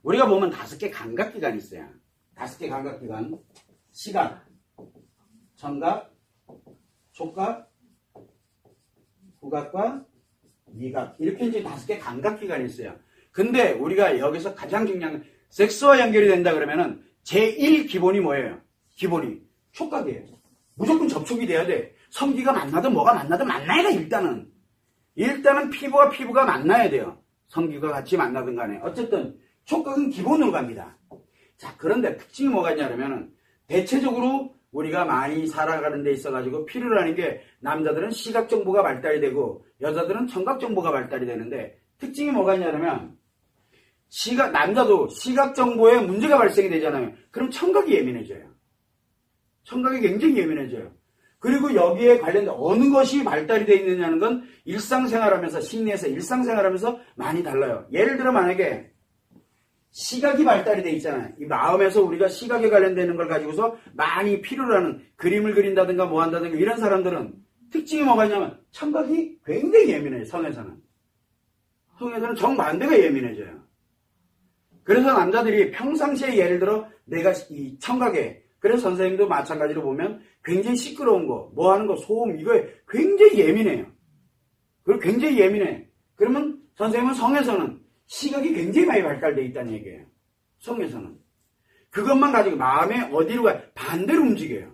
우리가 보면 5개 감각기관이 있어요. 5개 감각기관. 시각, 청각, 촉각, 후각과 미각. 이렇게 이제 5개 감각기관이 있어요. 근데 우리가 여기서 가장 중요한 건 섹스와 연결이 된다 그러면은 제1 기본이 뭐예요? 기본이 촉각이에요. 무조건 접촉이 돼야 돼. 성기가 만나든 뭐가 만나든 만나야 돼, 일단은. 일단은 피부와 피부가 만나야 돼요. 성기가 같이 만나든 간에. 어쨌든 촉각은 기본으로 갑니다. 자, 그런데 특징이 뭐가 있냐면은 대체적으로 우리가 많이 살아가는 데 있어가지고 필요로 하는 게 남자들은 시각 정보가 발달이 되고 여자들은 청각 정보가 발달이 되는데 특징이 뭐가 있냐면 남자도 시각 정보에 문제가 발생이 되잖아요. 그럼 청각이 예민해져요. 청각이 굉장히 예민해져요. 그리고 여기에 관련된 어느 것이 발달이 되어 있느냐는 건 일상생활하면서 심리에서 일상생활하면서 많이 달라요. 예를 들어 만약에 시각이 발달이 되어 있잖아요. 이 마음에서 우리가 시각에 관련되는 걸 가지고서 많이 필요로 하는 그림을 그린다든가 뭐 한다든가 이런 사람들은 특징이 뭐가 있냐면 청각이 굉장히 예민해요. 성에서는 정반대가 예민해져요. 그래서 남자들이 평상시에 예를 들어 내가 이 청각에 그래서 선생님도 마찬가지로 보면 굉장히 시끄러운 거, 뭐 하는 거, 소음 이거에 굉장히 예민해요. 그리고 굉장히 예민해. 그러면 선생님은 성에서는 시각이 굉장히 많이 발달되어 있다는 얘기예요. 성에서는. 그것만 가지고 마음에 어디로 가 반대로 움직여요.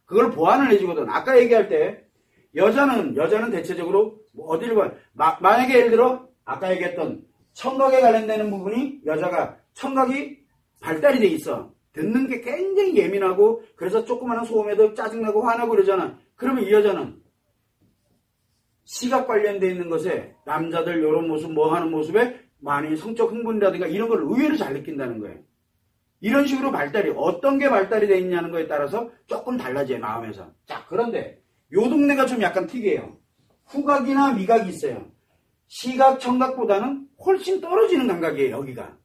그걸 보완을 해주거든. 아까 얘기할 때 여자는 대체적으로 어디로 가 만약에 예를 들어 아까 얘기했던 청각에 관련되는 부분이 여자가 청각이 발달이 돼 있어. 듣는 게 굉장히 예민하고 그래서 조그마한 소음에도 짜증나고 화나고 그러잖아. 그러면 이 여자는 시각 관련되어 있는 것에 남자들 이런 모습 뭐 하는 모습에 많이 성적 흥분이라든가 이런 걸 의외로 잘 느낀다는 거예요. 이런 식으로 발달이 어떤 게 발달이 되어 있냐는 거에 따라서 조금 달라져요. 마음에서. 자, 그런데 요 동네가 좀 약간 특이해요. 후각이나 미각이 있어요. 시각, 청각보다는 훨씬 떨어지는 감각이에요. 여기가.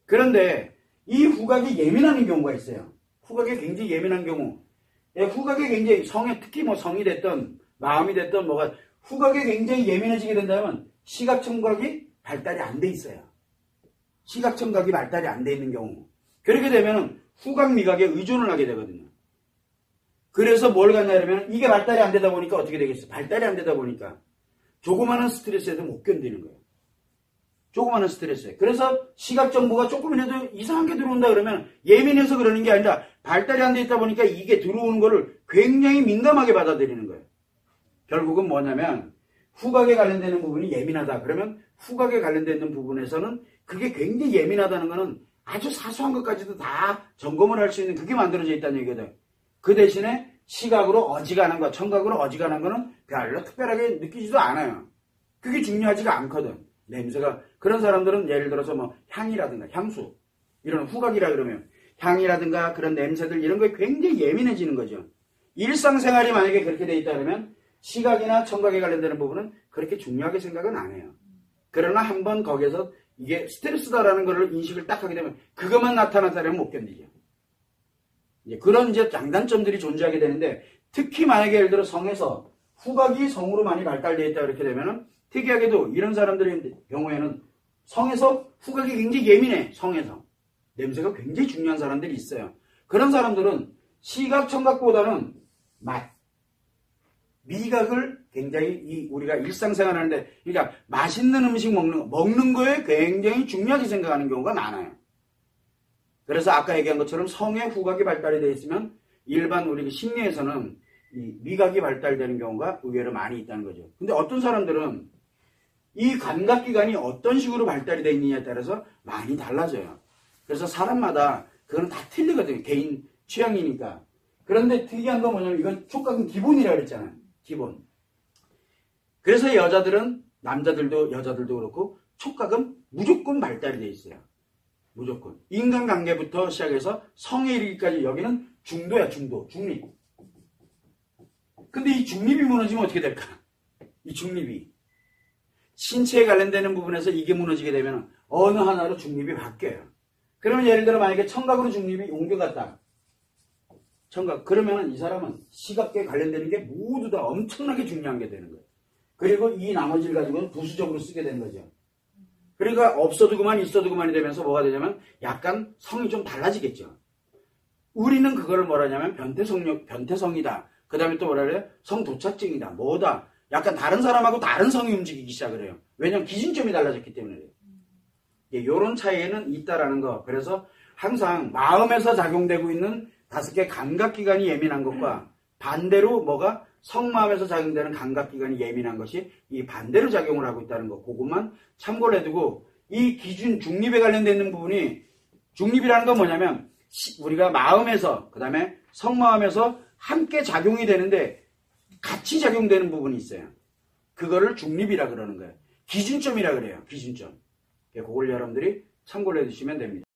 그런데 이 후각이 예민한 경우가 있어요. 후각이 굉장히 예민한 경우. 후각이 굉장히 특히 뭐 성이 됐든 마음이 됐든 뭐가 후각이 굉장히 예민해지게 된다면 시각, 청각이 발달이 안 돼 있어요. 시각, 청각이 발달이 안 돼 있는 경우. 그렇게 되면 후각, 미각에 의존을 하게 되거든요. 그래서 뭘 갖냐면 이게 발달이 안 되다 보니까 어떻게 되겠어요? 발달이 안 되다 보니까 조그마한 스트레스에도 못 견디는 거예요. 조그마한 스트레스에. 그래서 시각 정보가 조금이라도 이상한 게 들어온다 그러면 예민해서 그러는 게 아니라 발달이 안 돼 있다 보니까 이게 들어오는 거를 굉장히 민감하게 받아들이는 거예요. 결국은 뭐냐면 후각에 관련되는 부분이 예민하다. 그러면 후각에 관련되는 부분에서는 그게 굉장히 예민하다는 거는 아주 사소한 것까지도 다 점검을 할 수 있는 그게 만들어져 있다는 얘기거든. 그 대신에 시각으로 어지간한 거, 청각으로 어지간한 거는 별로 특별하게 느끼지도 않아요. 그게 중요하지가 않거든. 냄새가. 그런 사람들은 예를 들어서 뭐 향이라든가 향수 이런 후각이라 그러면 향이라든가 그런 냄새들 이런 거에 굉장히 예민해지는 거죠. 일상생활이 만약에 그렇게 돼 있다 그러면 시각이나 청각에 관련되는 부분은 그렇게 중요하게 생각은 안 해요. 그러나 한번 거기에서 이게 스트레스다라는 걸 인식을 딱 하게 되면 그것만 나타났다면 못 견디죠. 이제 그런 이제 장단점들이 존재하게 되는데 특히 만약에 예를 들어 성에서 후각이 성으로 많이 발달되어 있다 그렇게 되면은 특이하게도 이런 사람들의 경우에는 성에서 후각이 굉장히 예민해. 성에서. 냄새가 굉장히 중요한 사람들이 있어요. 그런 사람들은 시각, 청각보다는 맛, 미각을 굉장히 우리가 일상생활 하는데 그러니까 맛있는 음식 먹는 거에 굉장히 중요하게 생각하는 경우가 많아요. 그래서 아까 얘기한 것처럼 성의 후각이 발달이 되어 있으면 일반 우리 심리에서는 이 미각이 발달되는 경우가 의외로 많이 있다는 거죠. 근데 어떤 사람들은 이 감각기관이 어떤 식으로 발달이 되어 있느냐에 따라서 많이 달라져요. 그래서 사람마다 그건 다 틀리거든요. 개인 취향이니까. 그런데 특이한 건 뭐냐면 이건 촉각은 기본이라고 그랬잖아요. 기본. 그래서 남자들도 여자들도 그렇고 촉각은 무조건 발달이 되어 있어요. 무조건. 인간관계부터 시작해서 성에 이르기까지 여기는 중도야. 중립. 근데 이 중립이 무너지면 어떻게 될까? 이 중립이. 신체에 관련되는 부분에서 이게 무너지게 되면 어느 하나로 중립이 바뀌어요. 그러면 예를 들어 만약에 청각으로 중립이 옮겨갔다. 청각. 그러면 이 사람은 시각에 관련되는 게 모두 다 엄청나게 중요한 게 되는 거예요. 그리고 이 나머지를 가지고는 부수적으로 쓰게 되는 거죠. 그러니까 없어도 그만 있어도 그만이 되면서 뭐가 되냐면 약간 성이 좀 달라지겠죠. 우리는 그거를 뭐라 하냐면 변태성이다. 그 다음에 또 뭐라 그래요? 성도착증이다. 뭐다. 약간 다른 사람하고 다른 성이 움직이기 시작을 해요. 왜냐면 기준점이 달라졌기 때문에 그래요. 이런 차이는 있다라는 거. 그래서 항상 마음에서 작용되고 있는 5개 감각기관이 예민한 것과 반대로 뭐가 성마음에서 작용되는 감각기관이 예민한 것이 이 반대로 작용을 하고 있다는 거. 그것만 참고를 해두고 이 기준 중립에 관련되어 있는 부분이 중립이라는 건 뭐냐면 우리가 마음에서 그 다음에 성마음에서 함께 작용이 되는데 같이 작용되는 부분이 있어요. 그거를 중립이라 그러는 거예요. 기준점이라 그래요. 기준점. 그걸 여러분들이 참고를 해두시면 됩니다.